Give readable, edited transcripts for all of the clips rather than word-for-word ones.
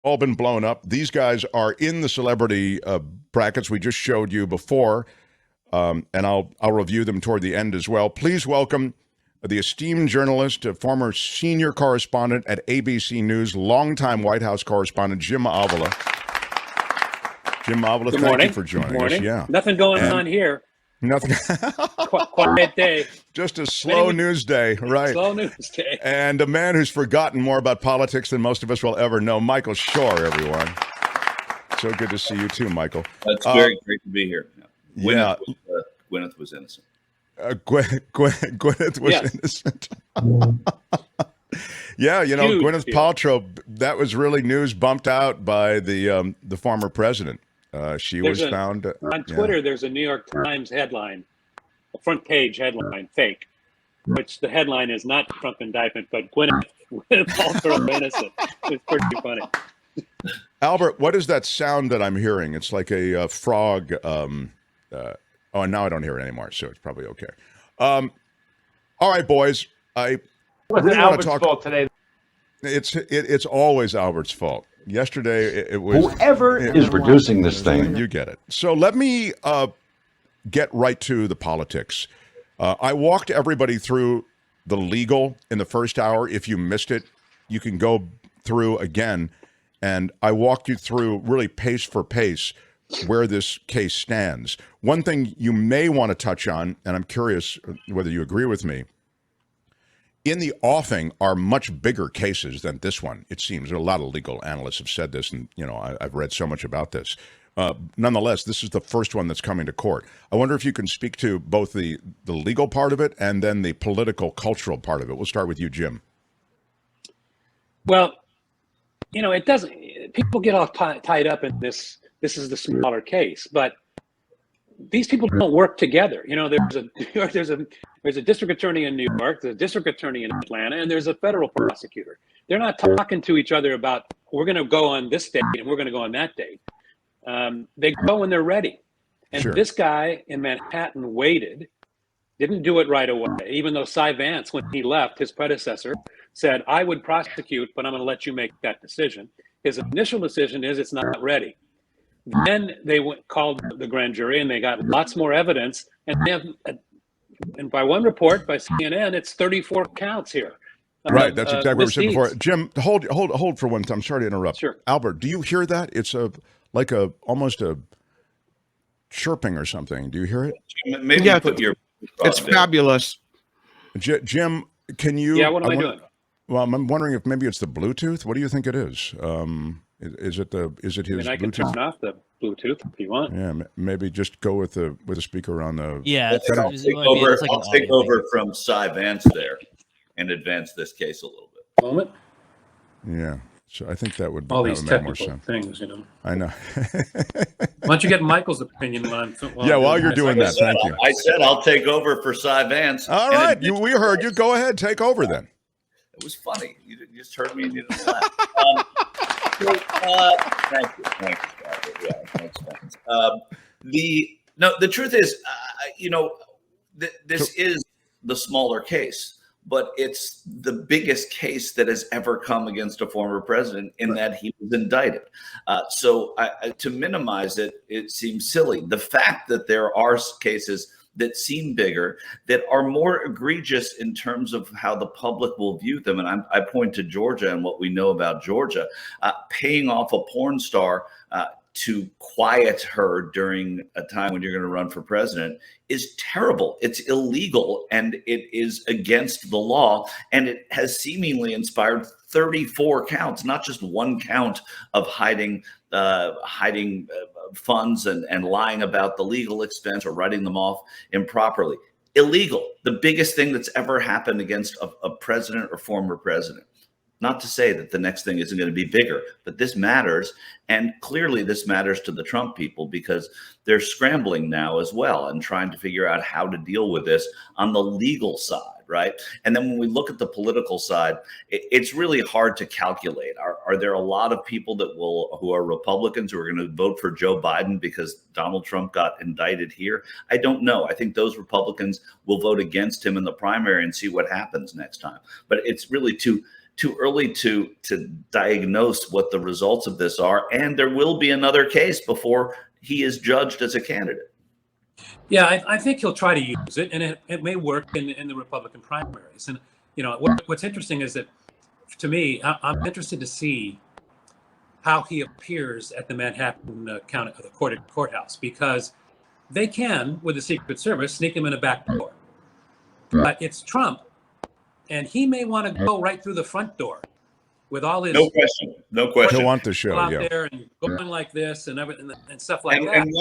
all been blown up. These guys are in the celebrity brackets we just showed you before, and I'll review them toward the end as well. Please welcome the esteemed journalist, former senior correspondent at ABC News, longtime White House correspondent, Jim Avila. Jim Avila, thank you for joining us. Yeah, nothing going on here. Nothing. Quiet day. Just a slow news day, right? Slow news day. And a man who's forgotten more about politics than most of us will ever know, Michael Shure, everyone. So good to see you too, Michael. It's very great to be here. Gwyneth was innocent. Gwyneth was innocent. Yeah, you know, huge Gwyneth Paltrow, that was really news bumped out by the former president. She was found on Twitter. There's a New York Times headline, a front page headline, fake, which the headline is not Trump indictment, but Gwyneth Paltrow innocent. It's pretty funny. Albert, what is that sound that I'm hearing? It's like a frog. Oh, now I don't hear it anymore, so it's probably okay. All right, boys. It wasn't Albert's fault today. It's always Albert's fault. Yesterday, it was whoever is producing this thing. You get it. So let me get right to the politics. I walked everybody through the legal in the first hour. If you missed it, you can go through again. And I walked you through really pace for pace where this case stands. One thing you may want to touch on, and I'm curious whether you agree with me, in the offing are much bigger cases than this one, it seems. A lot of legal analysts have said this, and I've read so much about this. Nonetheless, this is the first one that's coming to court. I wonder if you can speak to both the legal part of it and then the political, cultural part of it. We'll start with you, Jim. Well, it doesn't. People get all tied up in this. This is the smaller case, but these people don't work together. There's a district attorney in New York, there's a district attorney in Atlanta, and there's a federal prosecutor. They're not talking to each other about, we're going to go on this date and we're going to go on that date. They go when they're ready. And This guy in Manhattan waited, didn't do it right away, even though Cy Vance, when he left, his predecessor, said, I would prosecute, but I'm going to let you make that decision. His initial decision is it's not ready. Then they called the grand jury and they got lots more evidence. And by one report, by CNN, it's 34 counts here. Right, that's exactly what we said before. Jim, hold for one time. I'm sorry to interrupt. Sure. Albert, do you hear that? It's almost a chirping or something. Do you hear it? Maybe you put your. It's fabulous. Jim, can you? Yeah, what am I doing? Well, I'm wondering if maybe it's the Bluetooth. What do you think it is? Is it his Bluetooth? I can turn off the Bluetooth if you want. Yeah, maybe just go with the speaker on the. Yeah, I'll take over from Cy Vance there and advance this case a little bit. Moment. Yeah, so I think that would all these make more technical sense. things, I know. Why don't you get Michael's opinion on? While you're doing that, thank you. I said I'll take over for Cy Vance. All right, we heard you. Go ahead, take over then. It was funny. You just heard me and you didn't laugh. Thank you. Yeah, thanks. The truth is, this is the smaller case, but it's the biggest case that has ever come against a former president in that he was indicted. So to minimize it, it seems silly. The fact that there are cases that seem bigger, that are more egregious in terms of how the public will view them. And I point to Georgia and what we know about Georgia, paying off a porn star to quiet her during a time when you're going to run for president is terrible. It's illegal and it is against the law. And it has seemingly inspired 34 counts, not just one count of hiding funds and lying about the legal expense or writing them off improperly. Illegal. The biggest thing that's ever happened against a president or former president. Not to say that the next thing isn't going to be bigger, but this matters. And clearly this matters to the Trump people because they're scrambling now as well and trying to figure out how to deal with this on the legal side, right? And then when we look at the political side, it's really hard to calculate. Are there a lot of people who are Republicans who are going to vote for Joe Biden because Donald Trump got indicted here? I don't know. I think those Republicans will vote against him in the primary and see what happens next time. But it's really too too early to diagnose what the results of this are. And there will be another case before he is judged as a candidate. Yeah, I think he'll try to use it, and it may work in the Republican primaries. And what's interesting is that, to me, I'm interested to see how he appears at the Manhattan courthouse, because they can, with the Secret Service, sneak him in a back door. But it's Trump, and he may want to go right through the front door with all his no question. He'll want the show out there and going like this and everything and stuff like that. And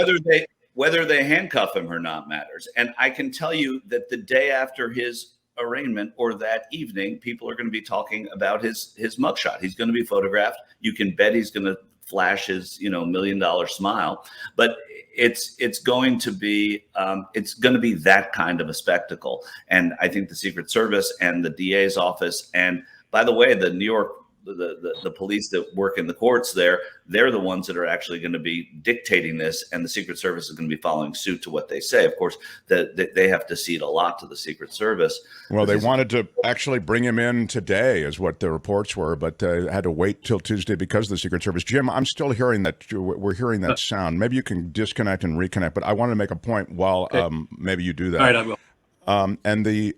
whether they handcuff him or not matters. And I can tell you that the day after his arraignment or that evening, people are going to be talking about his mugshot. He's going to be photographed. You can bet he's going to flash his $1 million smile. But it's going to be that kind of a spectacle. And I think the Secret Service and the DA's office, and by the way, the New York the police that work in the courts there, they're the ones that are actually going to be dictating this, and the Secret Service is going to be following suit to what they say. Of course, they have to cede a lot to the Secret Service. Well, they wanted to actually bring him in today, is what the reports were, but had to wait till Tuesday because of the Secret Service. Jim, I'm still hearing that. We're hearing that sound. Maybe you can disconnect and reconnect, but I want to make a point while maybe you do that. All right, I will. And the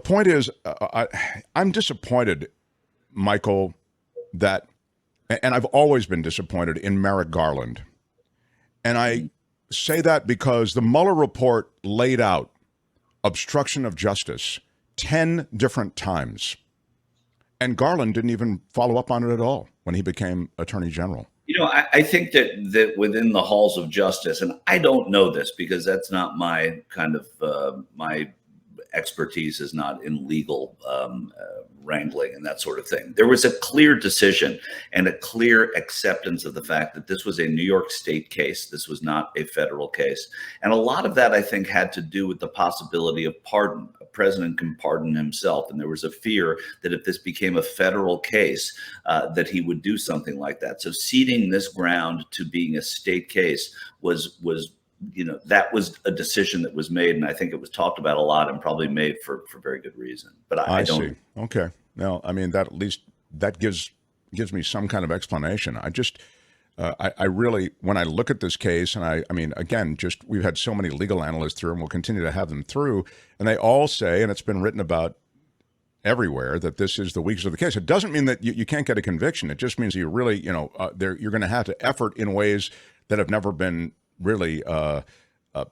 point is, I'm disappointed, Michael, that, and I've always been disappointed in Merrick Garland. And I say that because the Mueller report laid out obstruction of justice 10 different times. And Garland didn't even follow up on it at all when he became Attorney General. I think that within the halls of justice, and I don't know this because that's not my kind of, my expertise is not in legal wrangling and that sort of thing. There was a clear decision and a clear acceptance of the fact that this was a New York State case. This was not a federal case. And a lot of that, I think, had to do with the possibility of pardon. A president can pardon himself. And there was a fear that if this became a federal case, that he would do something like that. So ceding this ground to being a state case was that was a decision that was made, and I think it was talked about a lot and probably made for very good reason. But I don't see. Okay. No, I mean, that at least that gives me some kind of explanation. I just I really, when I look at this case, and I mean, again, just we've had so many legal analysts through, and we'll continue to have them through, and they all say, and it's been written about everywhere, that this is the weakest of the case. It doesn't mean that you can't get a conviction. It just means you really, you're going to have to effort in ways that have never been really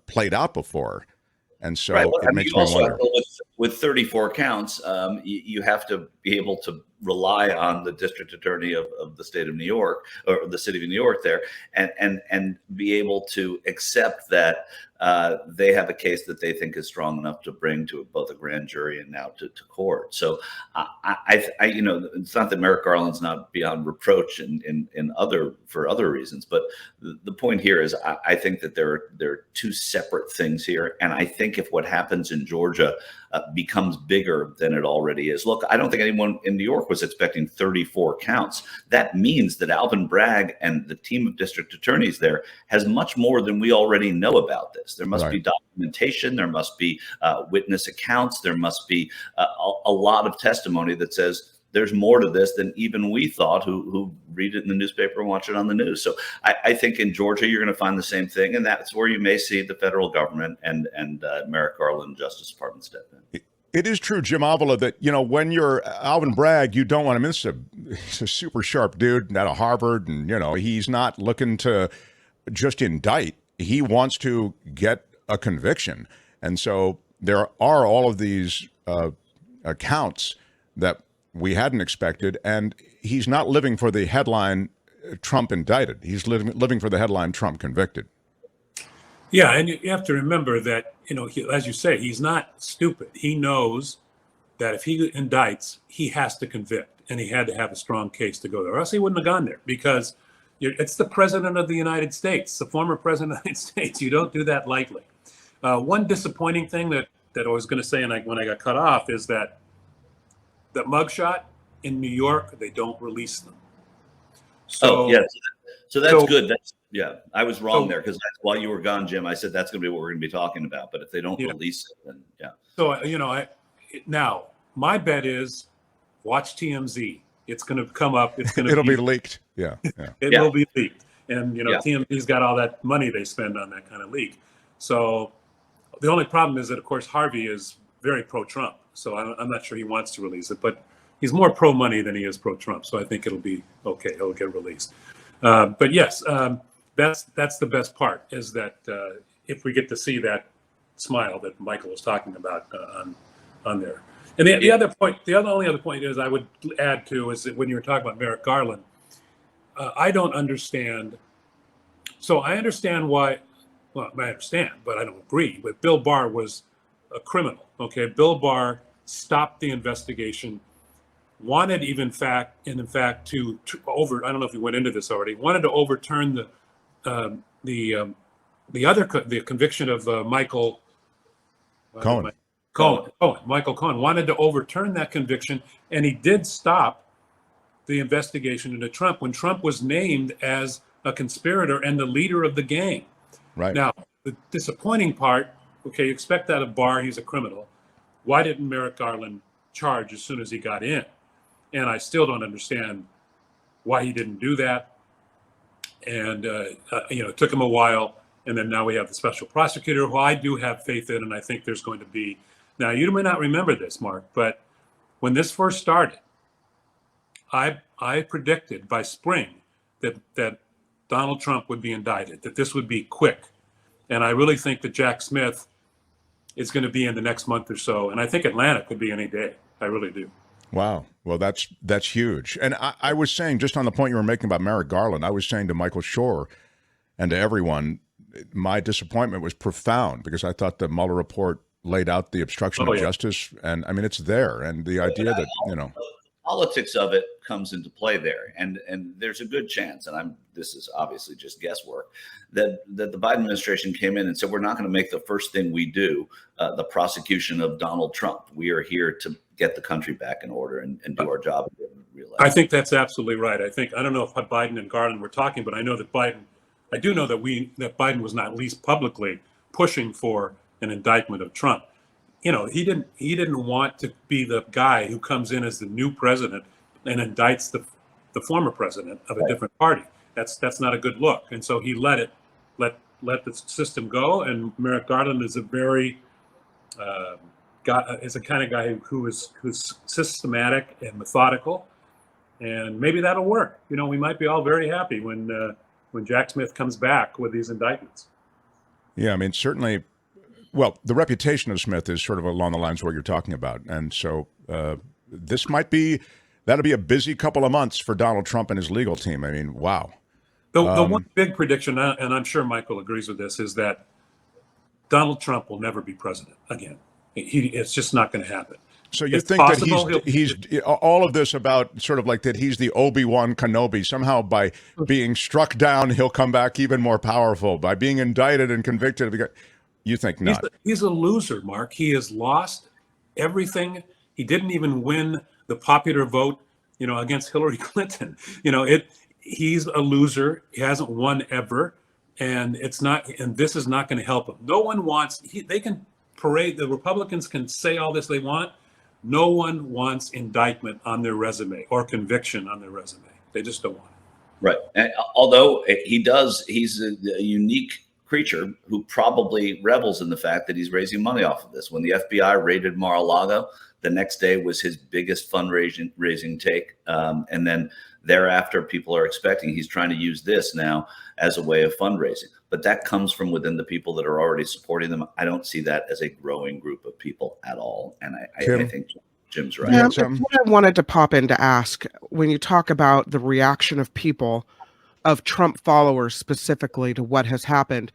played out before. And so it makes me wonder. With 34 counts, you have to be able to rely on the district attorney of the state of New York, or the city of New York there, and be able to accept that they have a case that they think is strong enough to bring to both a grand jury and now to court. So I it's not that Merrick Garland's not beyond reproach for other reasons, but the point here is I think that there are two separate things here. And I think if what happens in Georgia becomes bigger than it already is. Look, I don't think anyone in New York was expecting 34 counts. That means that Alvin Bragg and the team of district attorneys there has much more than we already know about this. There must be documentation. There must be witness accounts. There must be a lot of testimony that says there's more to this than even we thought who read it in the newspaper and watch it on the news. So I think in Georgia, you're going to find the same thing. And that's where you may see the federal government and Merrick Garland Justice Department step in. It is true, Jim Avila, that, when you're Alvin Bragg, you don't want to miss he's a super sharp dude out of Harvard. And, he's not looking to just indict. He wants to get a conviction. And so there are all of these accounts that we hadn't expected, and he's not living for the headline Trump indicted. He's living for the headline Trump convicted. Yeah, and you have to remember that, as you say, he's not stupid. He knows that if he indicts, he has to convict, and he had to have a strong case to go there, or else he wouldn't have gone there, because it's the president of the United States, the former president of the United States. You don't do that lightly. One disappointing thing that I was going to say, and when I got cut off, is that the mugshot in New York, they don't release them. So that's good. I was wrong there, because while you were gone, Jim, I said that's going to be what we're going to be talking about. But if they don't release it, then So now my bet is watch TMZ. It's going to come up. It's going to It'll be leaked. Yeah. It will be leaked. And, TMZ's got all that money they spend on that kind of leak. So the only problem is that, of course, Harvey is very pro-Trump. So I'm not sure he wants to release it, but he's more pro-money than he is pro-Trump. So I think it'll be okay. It'll get released. But yes, that's the best part, is that if we get to see that smile that Michael was talking about on there. And the only other point is I would add to is that when you were talking about Merrick Garland, I don't understand. So I understand why. Well, I understand, but I don't agree. But Bill Barr was a criminal. Okay, Bill Barr stopped the investigation. Wanted, in fact, to over. I don't know if you went into this already. Wanted to overturn the conviction of Michael Cohen. Michael Cohen wanted to overturn that conviction, and he did stop the investigation into Trump when Trump was named as a conspirator and the leader of the gang. Right. Now, the disappointing part, okay, you expect that of Barr, he's a criminal. Why didn't Merrick Garland charge as soon as he got in? And I still don't understand why he didn't do that. And, it took him a while. And then now we have the special prosecutor, who I do have faith in, and I think there's going to be. Now, you may not remember this, Mark, but when this first started, I predicted by spring that Donald Trump would be indicted, that this would be quick. And I really think that Jack Smith is going to be in the next month or so. And I think Atlanta could be any day. I really do. Wow. Well, that's huge. And I was saying, just on the point you were making about Merrick Garland, I was saying to Michael Shure and to everyone, my disappointment was profound, because I thought the Mueller report laid out the obstruction of justice. And I mean, it's there. And the idea that, politics of it comes into play there, and there's a good chance, and this is obviously just guesswork, that the Biden administration came in and said, we're not going to make the first thing we do the prosecution of Donald Trump. We are here to get the country back in order and do our job. I think that's absolutely right. I don't know if Biden and Garland were talking, but I know that I do know that Biden was not least publicly pushing for an indictment of Trump. He didn't want to be the guy who comes in as the new president and indicts the former president of a different party. That's not a good look. And so he let the system go. And Merrick Garland is a very is a kind of guy who's systematic and methodical, and maybe that'll work. We might be all very happy when Jack Smith comes back with these indictments. Yeah, I mean, certainly. Well, the reputation of Smith is sort of along the lines of what you're talking about. And so that'll be a busy couple of months for Donald Trump and his legal team. I mean, wow. The one big prediction, and I'm sure Michael agrees with this, is that Donald Trump will never be president again. It's just not going to happen. So you think that he's all of this about sort of like that he's the Obi-Wan Kenobi, somehow by being struck down, he'll come back even more powerful, by being indicted and convicted. You think not? He's a loser, Mark. He has lost everything. He didn't even win the popular vote, against Hillary Clinton. He's a loser. He hasn't won ever, and this is not going to help him. No one wants. They can parade. The Republicans can say all this they want. No one wants indictment on their resume or conviction on their resume. They just don't want it. Right. And although he's a unique creature who probably revels in the fact that he's raising money off of this. When the FBI raided Mar-a-Lago, the next day was his biggest fundraising take. And then thereafter, people are expecting he's trying to use this now as a way of fundraising. But that comes from within the people that are already supporting them. I don't see that as a growing group of people at all. And I think Jim's right. Yeah, what I wanted to pop in to ask, when you talk about the reaction of people, of Trump followers specifically, to what has happened,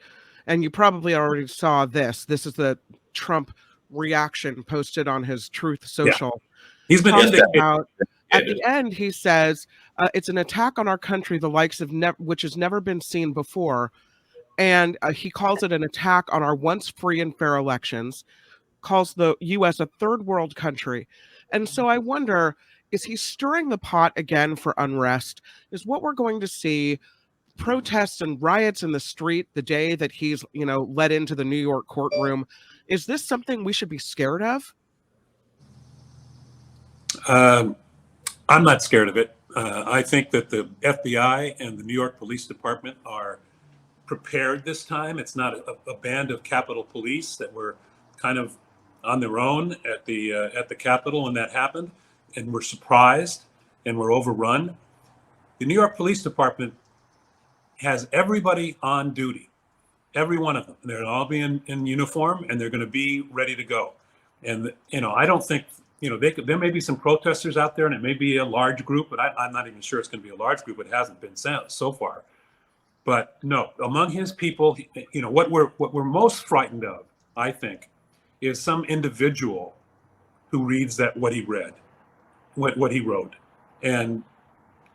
and you probably already saw this. This is the Trump reaction posted on his Truth Social. Yeah. He's been about, at the end, he says, it's an attack on our country, the likes of which has never been seen before. And he calls it an attack on our once free and fair elections, calls the U.S. a third world country. And so I wonder, is he stirring the pot again for unrest? Is what we're going to see protests and riots in the street the day that he's, led into the New York courtroom? Is this something we should be scared of? I'm not scared of it. I think that the FBI and the New York Police Department are prepared this time. It's not a band of Capitol Police that were kind of on their own at the Capitol when that happened, and were surprised and were overrun. The New York Police Department has everybody on duty, every one of them. They're all be in uniform, and they're going to be ready to go. And I don't think there may be some protesters out there, and it may be a large group, but I'm not even sure it's going to be a large group. It hasn't been so far. But no, among his people, what we're most frightened of, I think, is some individual who reads what he read, what he wrote, and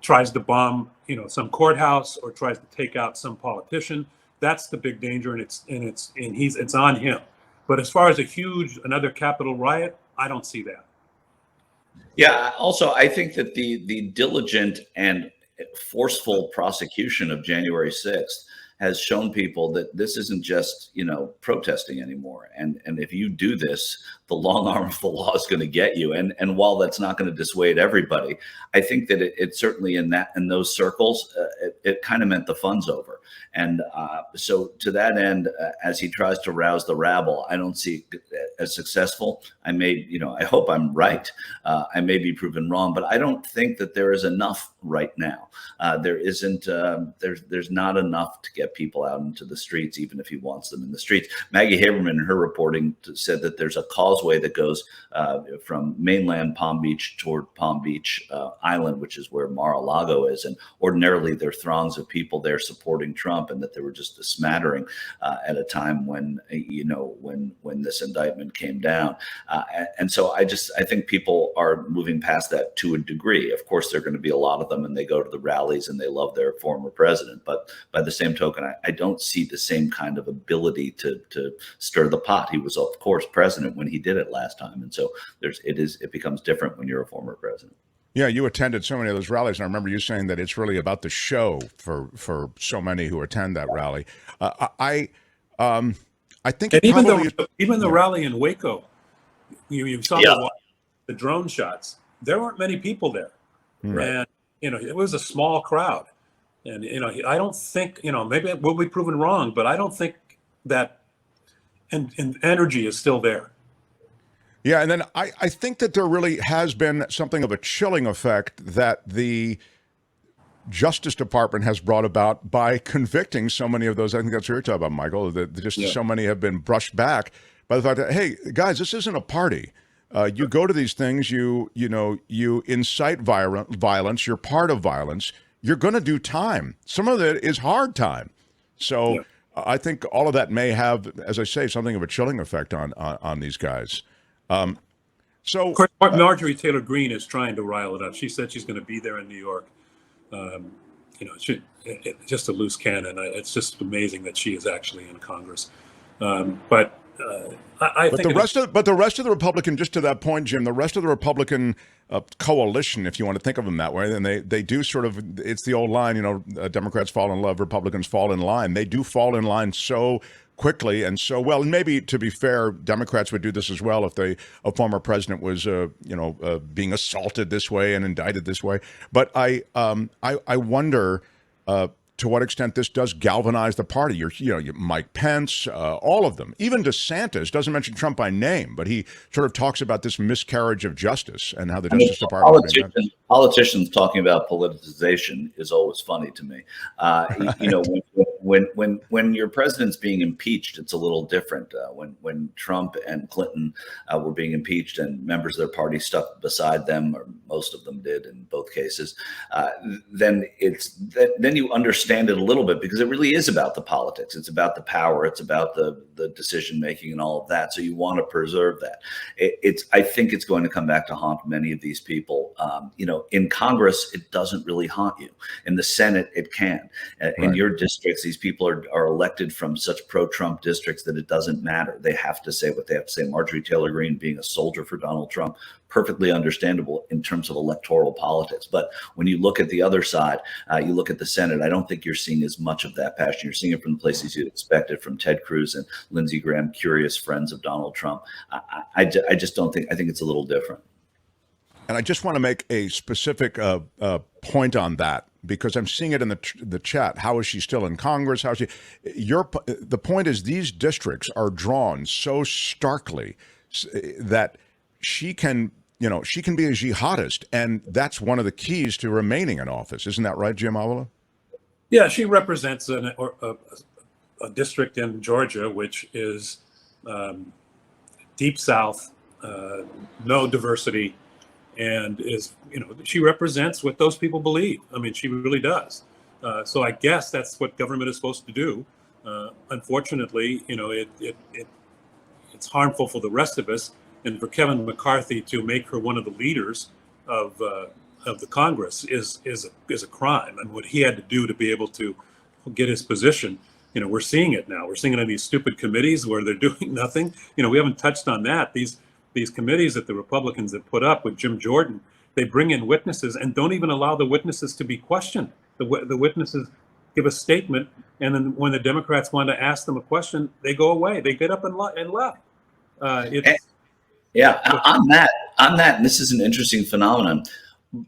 tries to bomb, some courthouse or tries to take out some politician. That's the big danger, and it's on him. But as far as another Capitol riot, I don't see that. Yeah. Also, I think that the diligent and forceful prosecution of January 6th has shown people that this isn't just, protesting anymore. And if you do this, the long arm of the law is going to get you. And while that's not going to dissuade everybody, I think that it certainly in those circles, it kind of meant the fun's over. And so to that end, as he tries to rouse the rabble, I don't see it as successful. I hope I'm right. I may be proven wrong, but I don't think that there is enough right now. There isn't, there's not enough to get people out into the streets, even if he wants them in the streets. Maggie Haberman, in her reporting, said that there's a causeway that goes from mainland Palm Beach toward Palm Beach Island, which is where Mar-a-Lago is. And ordinarily there are throngs of people there supporting Trump, and that there were just a smattering at a time when this indictment came down. And so I think people are moving past that to a degree. Of course, there are going to be a lot of them, and they go to the rallies and they love their former president. But by the same token, I don't see the same kind of ability to stir the pot. He was, of course, president when he did it last time. And so it becomes different when you're a former president. Yeah, you attended so many of those rallies, and I remember you saying that it's really about the show for so many who attend that rally. I think it even the rally in Waco, you saw the drone shots. There weren't many people there, and it was a small crowd. And I don't think maybe we'll be proven wrong, but I don't think that and energy is still there. Yeah, and then I think that there really has been something of a chilling effect that the Justice Department has brought about by convicting so many of those. I think that's what you're talking about, Michael, that so many have been brushed back by the fact that, hey, guys, this isn't a party. You go to these things, you incite violence, you're part of violence, you're going to do time. Some of it is hard time. So I think all of that may have, as I say, something of a chilling effect on these guys. So of course, Marjorie Taylor Greene is trying to rile it up. She said she's going to be there in New York. Just a loose cannon. It's just amazing that she is actually in Congress. But the rest of the Republican, just to that point, Jim, the rest of the Republican coalition, if you want to think of them that way, then they do sort of, it's the old line, Democrats fall in love, Republicans fall in line. They do fall in line so quickly and so well. And maybe, to be fair, Democrats would do this as well if a former president was, being assaulted this way and indicted this way. But I wonder to what extent this does galvanize the party. You're Mike Pence, all of them. Even DeSantis doesn't mention Trump by name, but he sort of talks about this miscarriage of justice and how the Justice Department. Politicians talking about politicization is always funny to me. When your president's being impeached, it's a little different. When Trump and Clinton were being impeached and members of their party stuck beside them, or most of them did in both cases, then you understand it a little bit, because it really is about the politics. It's about the power. It's about the decision making and all of that. So you want to preserve that. I think it's going to come back to haunt many of these people. In Congress, it doesn't really haunt you. In the Senate, it can. In your districts, these people are elected from such pro-Trump districts that it doesn't matter. They have to say what they have to say. Marjorie Taylor Greene being a soldier for Donald Trump, perfectly understandable in terms of electoral politics. But when you look at the other side, you look at the Senate, I don't think you're seeing as much of that passion. You're seeing it from the places you'd expect it, from Ted Cruz and Lindsey Graham, curious friends of Donald Trump. I just don't think, I think it's a little different. and I just want to make a specific point on that because I'm seeing it in the chat. How is she still in Congress? How is she? The point is these districts are drawn so starkly that she can be a jihadist, and that's one of the keys to remaining in office. Isn't that right, Jim Avila? Yeah, she represents a district in Georgia, which is deep South, no diversity, and is, she represents what those people believe. I mean, she really does. So I guess that's what government is supposed to do. Unfortunately, it's harmful for the rest of us, and for Kevin McCarthy to make her one of the leaders of the Congress is a crime. And what he had to do to be able to get his position, we're seeing it now. We're seeing it in these stupid committees where they're doing nothing. We haven't touched on that. These committees that the Republicans have put up with Jim Jordan, they bring in witnesses and don't even allow the witnesses to be questioned. The witnesses give a statement, and then when the Democrats want to ask them a question, they go away. They get up and left. On that, and this is an interesting phenomenon.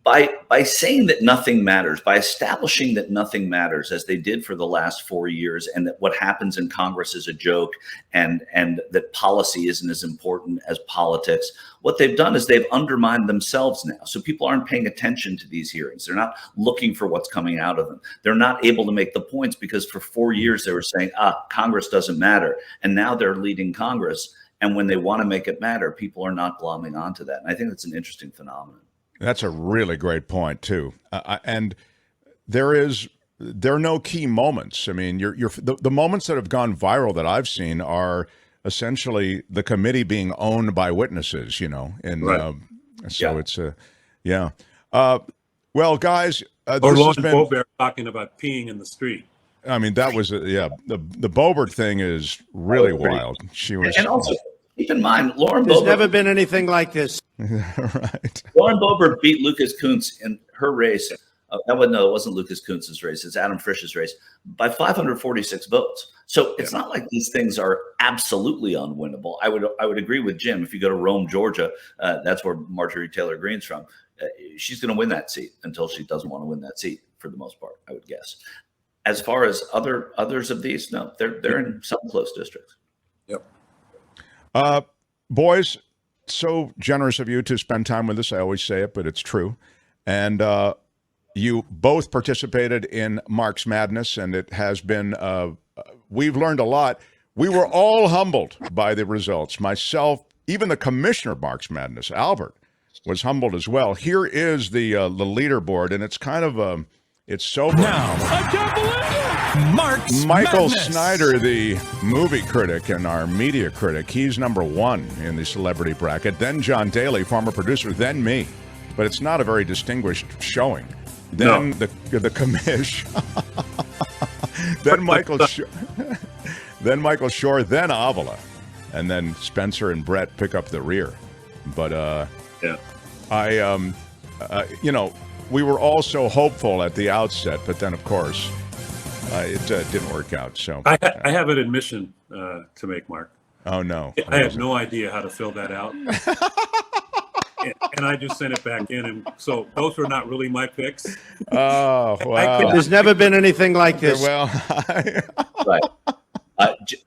By saying that nothing matters, by establishing that nothing matters, as they did for the last 4 years, and that what happens in Congress is a joke, and that policy isn't as important as politics, what they've done is they've undermined themselves now. So people aren't paying attention to these hearings. They're not looking for what's coming out of them. They're not able to make the points because for 4 years they were saying, Congress doesn't matter. And now they're leading Congress. And when they want to make it matter, people are not glomming onto that. And I think that's an interesting phenomenon. That's a really great point too, and there are no key moments. I mean, the moments that have gone viral that I've seen are essentially the committee being owned by witnesses. Right. It's well, guys, or Lauren Boebert talking about peeing in the street. I mean, that was the Boebert thing is really wild. She was, and also keep in mind, Lauren There's Boebert, never been anything like this. right. Lauren Boebert beat Lucas Kunce in her race. It wasn't Lucas Kunce's race. It's Adam Frisch's race by 546 votes. So it's not like these things are absolutely unwinnable. I would agree with Jim. If you go to Rome, Georgia, that's where Marjorie Taylor Greene's from. She's going to win that seat until she doesn't want to win that seat for the most part, I would guess. As far as others of these, no, they're in some close districts. Yep. Boys, so generous of you to spend time with us. I always say it, but it's true. And you both participated in Mark's Madness, and it has been, we've learned a lot. We were all humbled by the results. Myself, even the commissioner of Mark's Madness, Albert, was humbled as well. Here is the leaderboard, and it's kind of it's sobering. Now, I can't believe it! Michael Madness. Snyder, the movie critic and our media critic, he's number one in the celebrity bracket. Then John Daly, former producer, then me. But it's not a very distinguished showing. Then the commish. Then Michael Shure, then Avila. And then Spencer and Brett pick up the rear. But we were all so hopeful at the outset, but then, of course, it didn't work out. So I have an admission to make, Mark. Oh, no. I had no idea how to fill that out. And I just sent it back in. And so those were not really my picks. Oh, wow. There's never been anything like this. Well, Right.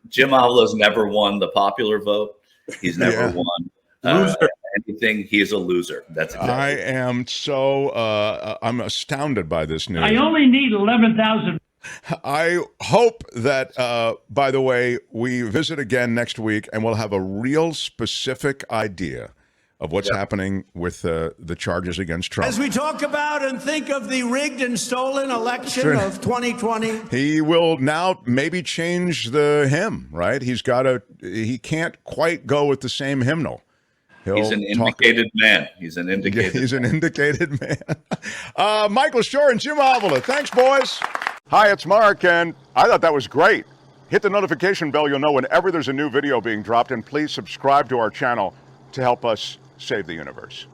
Jim Avila's never won the popular vote. He's never won anything. He is a loser. That's exactly. I am so I'm astounded by this news. I only need 11,000. I hope that, by the way, we visit again next week and we'll have a real specific idea of what's happening with the charges against Trump. As we talk about and think of the rigged and stolen election of 2020. He will now maybe change the hymn, right? He can't quite go with the same hymnal. He's an indicated man. He's an indicated man. Michael Shure and Jim Avila. Thanks, boys. Hi, it's Mark, and I thought that was great. Hit the notification bell. You'll know whenever there's a new video being dropped, and please subscribe to our channel to help us save the universe.